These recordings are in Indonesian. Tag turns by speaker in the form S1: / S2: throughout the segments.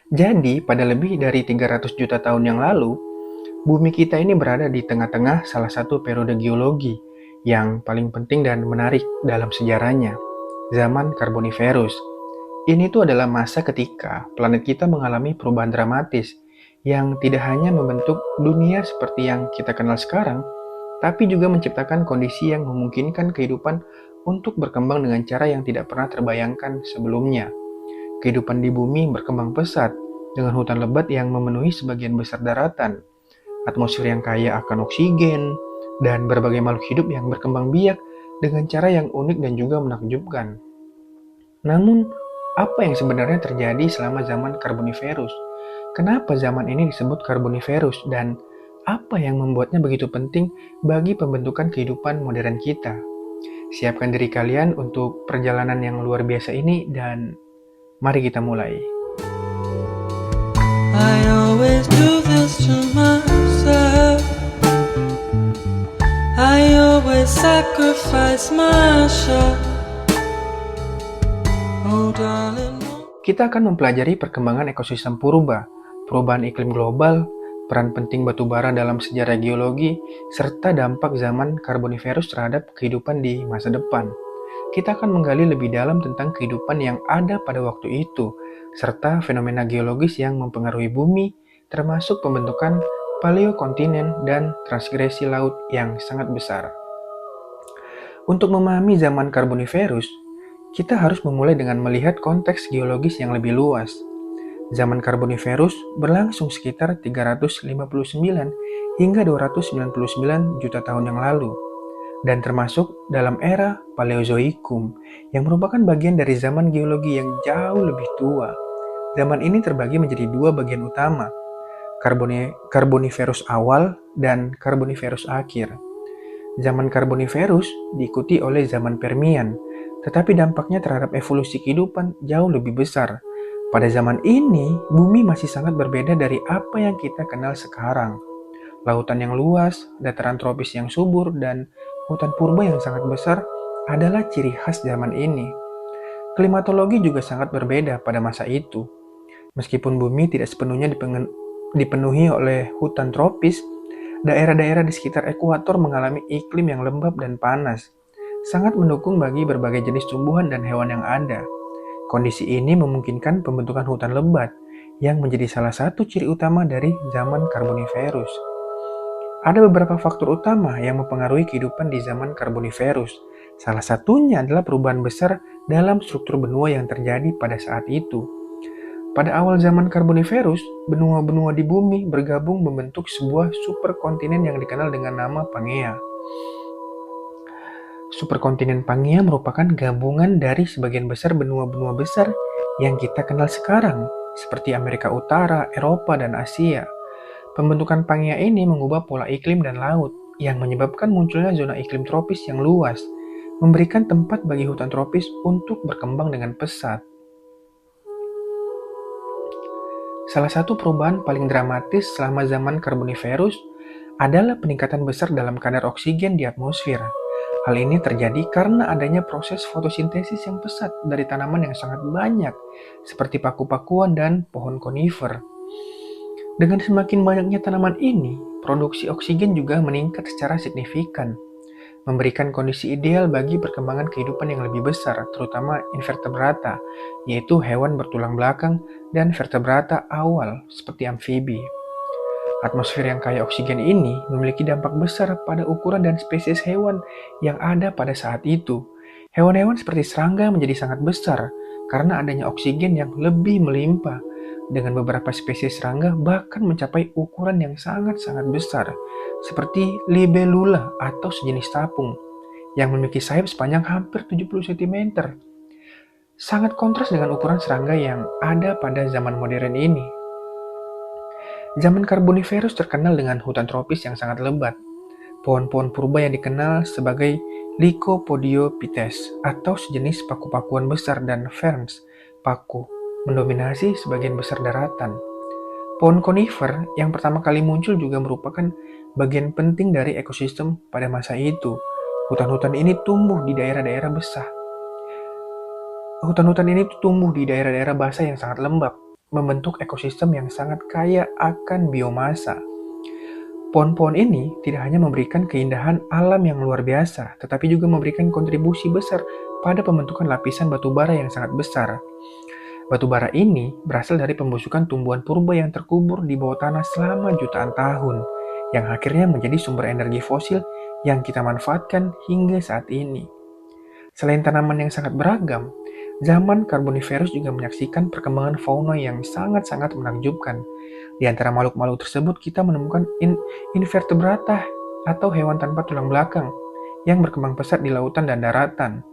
S1: Jadi, pada lebih dari 300 juta tahun yang lalu, bumi kita ini berada di tengah-tengah salah satu periode geologi yang paling penting dan menarik dalam sejarahnya, zaman Karboniferus. Ini tuh adalah masa ketika planet kita mengalami perubahan dramatis yang tidak hanya membentuk dunia seperti yang kita kenal sekarang, tapi juga menciptakan kondisi yang memungkinkan kehidupan untuk berkembang dengan cara yang tidak pernah terbayangkan sebelumnya. Kehidupan di bumi berkembang pesat dengan hutan lebat yang memenuhi sebagian besar daratan, atmosfer yang kaya akan oksigen, dan berbagai makhluk hidup yang berkembang biak dengan cara yang unik dan juga menakjubkan. Namun, apa yang sebenarnya terjadi selama zaman Karboniferus? Kenapa zaman ini disebut Karboniferus dan apa yang membuatnya begitu penting bagi pembentukan kehidupan modern kita? Siapkan diri kalian untuk perjalanan yang luar biasa ini dan mari kita mulai.
S2: I always do this to myself. I always sacrifice myself. Oh darling,
S1: Kita akan mempelajari perkembangan ekosistem purba, perubahan iklim global, peran penting batu bara dalam sejarah geologi, serta dampak zaman Karboniferus terhadap kehidupan di masa depan. Kita akan menggali lebih dalam tentang kehidupan yang ada pada waktu itu, serta fenomena geologis yang mempengaruhi bumi, termasuk pembentukan paleokontinen dan transgresi laut yang sangat besar. Untuk memahami zaman Karboniferus, kita harus memulai dengan melihat konteks geologis yang lebih luas. Zaman Karboniferus berlangsung sekitar 359 hingga 299 juta tahun yang lalu, dan termasuk dalam era Paleozoikum, yang merupakan bagian dari zaman geologi yang jauh lebih tua. Zaman ini terbagi menjadi dua bagian utama, Karboniferus awal dan Karboniferus akhir. Zaman Karboniferus diikuti oleh zaman Permian, tetapi dampaknya terhadap evolusi kehidupan jauh lebih besar. Pada zaman ini, bumi masih sangat berbeda dari apa yang kita kenal sekarang. Lautan yang luas, dataran tropis yang subur, dan hutan purba yang sangat besar adalah ciri khas zaman ini. Klimatologi juga sangat berbeda pada masa itu. Meskipun bumi tidak sepenuhnya dipenuhi oleh hutan tropis, daerah-daerah di sekitar ekuator mengalami iklim yang lembab dan panas, sangat mendukung bagi berbagai jenis tumbuhan dan hewan yang ada. Kondisi ini memungkinkan pembentukan hutan lebat, yang menjadi salah satu ciri utama dari zaman Karboniferus. Ada beberapa faktor utama yang mempengaruhi kehidupan di zaman Karboniferus. Salah satunya adalah perubahan besar dalam struktur benua yang terjadi pada saat itu. Pada awal zaman Karboniferus, benua-benua di bumi bergabung membentuk sebuah superkontinen yang dikenal dengan nama Pangea. Superkontinen Pangea merupakan gabungan dari sebagian besar benua-benua besar yang kita kenal sekarang, seperti Amerika Utara, Eropa, dan Asia. Pembentukan Pangea ini mengubah pola iklim dan laut, yang menyebabkan munculnya zona iklim tropis yang luas, memberikan tempat bagi hutan tropis untuk berkembang dengan pesat. Salah satu perubahan paling dramatis selama zaman Karboniferus adalah peningkatan besar dalam kadar oksigen di atmosfer. Hal ini terjadi karena adanya proses fotosintesis yang pesat dari tanaman yang sangat banyak, seperti paku-pakuan dan pohon konifer. Dengan semakin banyaknya tanaman ini, produksi oksigen juga meningkat secara signifikan, memberikan kondisi ideal bagi perkembangan kehidupan yang lebih besar, terutama invertebrata, yaitu hewan bertulang belakang dan vertebrata awal seperti amfibi. Atmosfer yang kaya oksigen ini memiliki dampak besar pada ukuran dan spesies hewan yang ada pada saat itu. Hewan-hewan seperti serangga menjadi sangat besar karena adanya oksigen yang lebih melimpah, dengan beberapa spesies serangga bahkan mencapai ukuran yang sangat-sangat besar, seperti libellula atau sejenis tapung, yang memiliki sayap sepanjang hampir 70 cm. Sangat kontras dengan ukuran serangga yang ada pada zaman modern ini. Zaman Karboniferus terkenal dengan hutan tropis yang sangat lebat. Pohon-pohon purba yang dikenal sebagai Lycopodiophytes atau sejenis paku-pakuan besar dan ferns, paku, mendominasi sebagian besar daratan. Pohon konifer yang pertama kali muncul juga merupakan bagian penting dari ekosistem pada masa itu. Hutan-hutan ini tumbuh di daerah-daerah basah. Hutan-hutan ini tumbuh di daerah-daerah basah yang sangat lembab, membentuk ekosistem yang sangat kaya akan biomasa. Pohon-pohon ini tidak hanya memberikan keindahan alam yang luar biasa, tetapi juga memberikan kontribusi besar pada pembentukan lapisan batu bara yang sangat besar. Batu bara ini berasal dari pembusukan tumbuhan purba yang terkubur di bawah tanah selama jutaan tahun, yang akhirnya menjadi sumber energi fosil yang kita manfaatkan hingga saat ini. Selain tanaman yang sangat beragam, zaman Karboniferus juga menyaksikan perkembangan fauna yang sangat-sangat menakjubkan. Di antara makhluk-makhluk tersebut kita menemukan invertebrata atau hewan tanpa tulang belakang yang berkembang pesat di lautan dan daratan.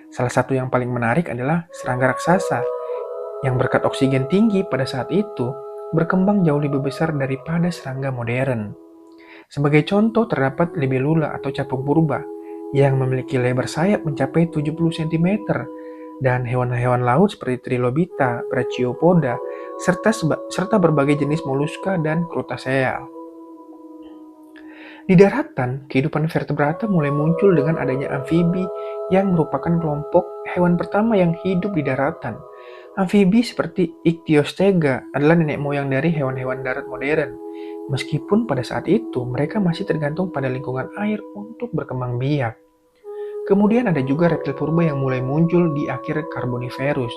S1: Salah satu yang paling menarik adalah serangga raksasa yang berkat oksigen tinggi pada saat itu berkembang jauh lebih besar daripada serangga modern. Sebagai contoh terdapat libellula atau capung purba yang memiliki lebar sayap mencapai 70 cm dan hewan-hewan laut seperti Trilobita, Brachiopoda, serta berbagai jenis moluska dan Crustacea. Di daratan, kehidupan vertebrata mulai muncul dengan adanya amfibi yang merupakan kelompok hewan pertama yang hidup di daratan. Amfibi seperti Ichthyostega adalah nenek moyang dari hewan-hewan darat modern. Meskipun pada saat itu mereka masih tergantung pada lingkungan air untuk berkembang biak. Kemudian ada juga reptil purba yang mulai muncul di akhir Karboniferus,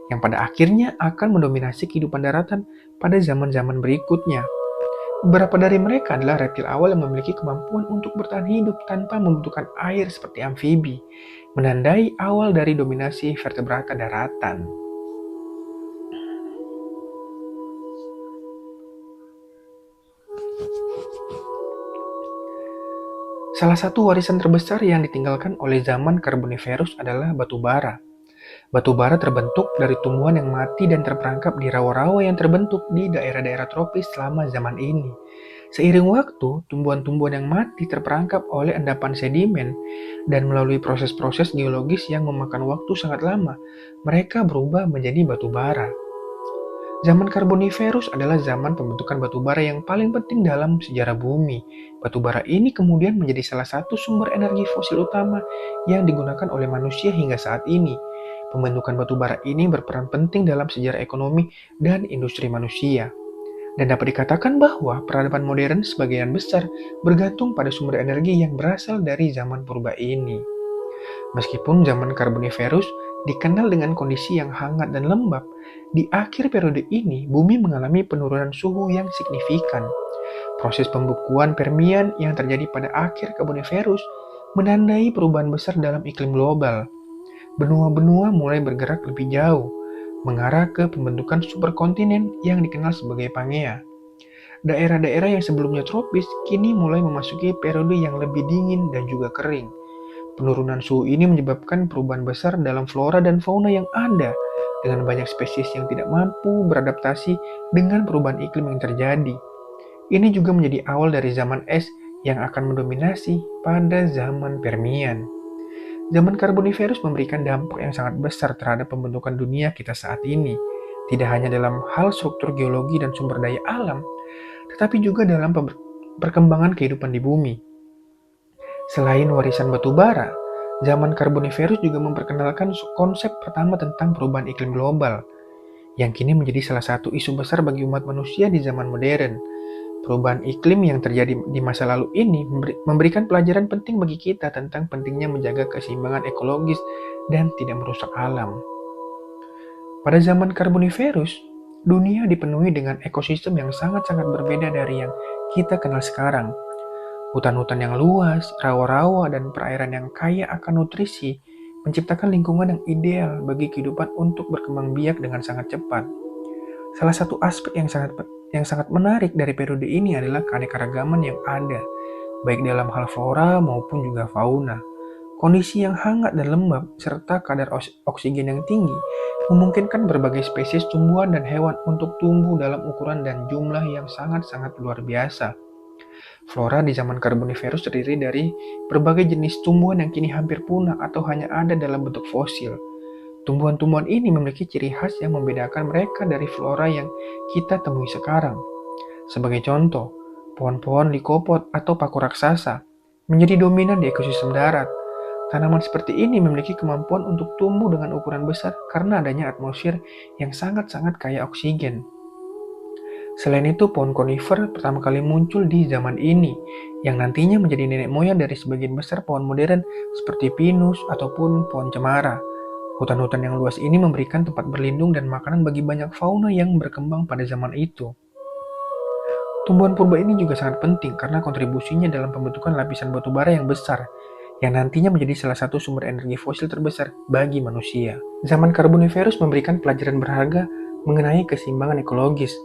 S1: yang pada akhirnya akan mendominasi kehidupan daratan pada zaman-zaman berikutnya. Beberapa dari mereka adalah reptil awal yang memiliki kemampuan untuk bertahan hidup tanpa membutuhkan air seperti amfibi, menandai awal dari dominasi vertebrata daratan. Salah satu warisan terbesar yang ditinggalkan oleh zaman Karboniferus adalah batu bara. Batu bara terbentuk dari tumbuhan yang mati dan terperangkap di rawa-rawa yang terbentuk di daerah-daerah tropis selama zaman ini. Seiring waktu, tumbuhan-tumbuhan yang mati terperangkap oleh endapan sedimen dan melalui proses-proses geologis yang memakan waktu sangat lama, mereka berubah menjadi batu bara. Zaman Karboniferus adalah zaman pembentukan batu bara yang paling penting dalam sejarah bumi. Batu bara ini kemudian menjadi salah satu sumber energi fosil utama yang digunakan oleh manusia hingga saat ini. Pembentukan batu bara ini berperan penting dalam sejarah ekonomi dan industri manusia. Dan dapat dikatakan bahwa peradaban modern sebagian besar bergantung pada sumber energi yang berasal dari zaman purba ini. Meskipun zaman Karboniferus dikenal dengan kondisi yang hangat dan lembab, di akhir periode ini bumi mengalami penurunan suhu yang signifikan. Proses pembukuan Permian yang terjadi pada akhir Karboniferus menandai perubahan besar dalam iklim global. Benua-benua mulai bergerak lebih jauh, mengarah ke pembentukan superkontinen yang dikenal sebagai Pangea. Daerah-daerah yang sebelumnya tropis kini mulai memasuki periode yang lebih dingin dan juga kering. Penurunan suhu ini menyebabkan perubahan besar dalam flora dan fauna yang ada, dengan banyak spesies yang tidak mampu beradaptasi dengan perubahan iklim yang terjadi. Ini juga menjadi awal dari zaman es yang akan mendominasi pada zaman Permian. Zaman Karboniferus memberikan dampak yang sangat besar terhadap pembentukan dunia kita saat ini, tidak hanya dalam hal struktur geologi dan sumber daya alam, tetapi juga dalam perkembangan kehidupan di bumi. Selain warisan batu bara, zaman Karboniferus juga memperkenalkan konsep pertama tentang perubahan iklim global, yang kini menjadi salah satu isu besar bagi umat manusia di zaman modern. Perubahan iklim yang terjadi di masa lalu ini memberikan pelajaran penting bagi kita tentang pentingnya menjaga keseimbangan ekologis dan tidak merusak alam. Pada zaman Karboniferus, dunia dipenuhi dengan ekosistem yang sangat-sangat berbeda dari yang kita kenal sekarang. Hutan-hutan yang luas, rawa-rawa, dan perairan yang kaya akan nutrisi menciptakan lingkungan yang ideal bagi kehidupan untuk berkembang biak dengan sangat cepat. Salah satu aspek yang sangat menarik dari periode ini adalah keanekaragaman yang ada, baik dalam hal flora maupun juga fauna. Kondisi yang hangat dan lembab serta kadar oksigen yang tinggi memungkinkan berbagai spesies tumbuhan dan hewan untuk tumbuh dalam ukuran dan jumlah yang sangat-sangat luar biasa. Flora di zaman Karboniferus terdiri dari berbagai jenis tumbuhan yang kini hampir punah atau hanya ada dalam bentuk fosil. Tumbuhan-tumbuhan ini memiliki ciri khas yang membedakan mereka dari flora yang kita temui sekarang. Sebagai contoh, pohon-pohon likopod atau paku raksasa menjadi dominan di ekosistem darat. Tanaman seperti ini memiliki kemampuan untuk tumbuh dengan ukuran besar karena adanya atmosfer yang sangat-sangat kaya oksigen. Selain itu, pohon konifer pertama kali muncul di zaman ini, yang nantinya menjadi nenek moyang dari sebagian besar pohon modern seperti pinus ataupun pohon cemara. Hutan-hutan yang luas ini memberikan tempat berlindung dan makanan bagi banyak fauna yang berkembang pada zaman itu. Tumbuhan purba ini juga sangat penting karena kontribusinya dalam pembentukan lapisan batu bara yang besar, yang nantinya menjadi salah satu sumber energi fosil terbesar bagi manusia. Zaman Karboniferus memberikan pelajaran berharga mengenai keseimbangan ekologis,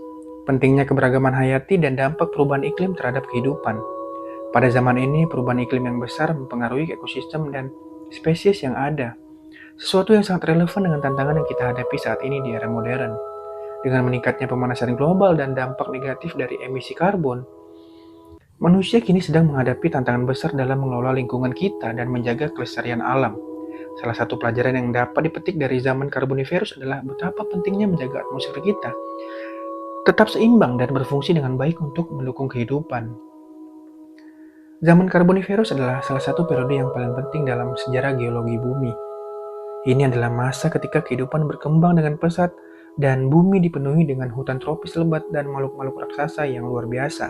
S1: pentingnya keberagaman hayati dan dampak perubahan iklim terhadap kehidupan. Pada zaman ini, perubahan iklim yang besar mempengaruhi ekosistem dan spesies yang ada, sesuatu yang sangat relevan dengan tantangan yang kita hadapi saat ini di era modern. Dengan meningkatnya pemanasan global dan dampak negatif dari emisi karbon, manusia kini sedang menghadapi tantangan besar dalam mengelola lingkungan kita dan menjaga kelestarian alam. Salah satu pelajaran yang dapat dipetik dari zaman Karboniferus adalah betapa pentingnya menjaga atmosfer kita tetap seimbang dan berfungsi dengan baik untuk mendukung kehidupan. Zaman Karboniferus adalah salah satu periode yang paling penting dalam sejarah geologi bumi. Ini adalah masa ketika kehidupan berkembang dengan pesat dan bumi dipenuhi dengan hutan tropis lebat dan makhluk-makhluk raksasa yang luar biasa.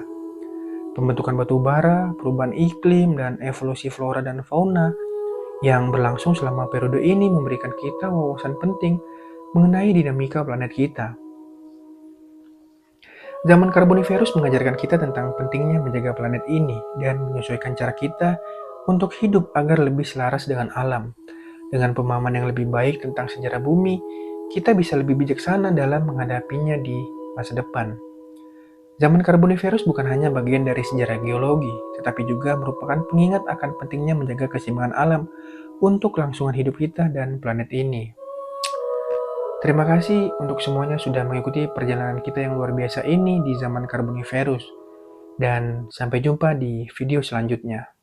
S1: Pembentukan batu bara, perubahan iklim, dan evolusi flora dan fauna yang berlangsung selama periode ini memberikan kita wawasan penting mengenai dinamika planet kita. Zaman Karboniferus mengajarkan kita tentang pentingnya menjaga planet ini dan menyesuaikan cara kita untuk hidup agar lebih selaras dengan alam. Dengan pemahaman yang lebih baik tentang sejarah bumi, kita bisa lebih bijaksana dalam menghadapinya di masa depan. Zaman Karboniferus bukan hanya bagian dari sejarah geologi, tetapi juga merupakan pengingat akan pentingnya menjaga keseimbangan alam untuk kelangsungan hidup kita dan planet ini. Terima kasih untuk semuanya sudah mengikuti perjalanan kita yang luar biasa ini di zaman Karboniferus. Dan sampai jumpa di video selanjutnya.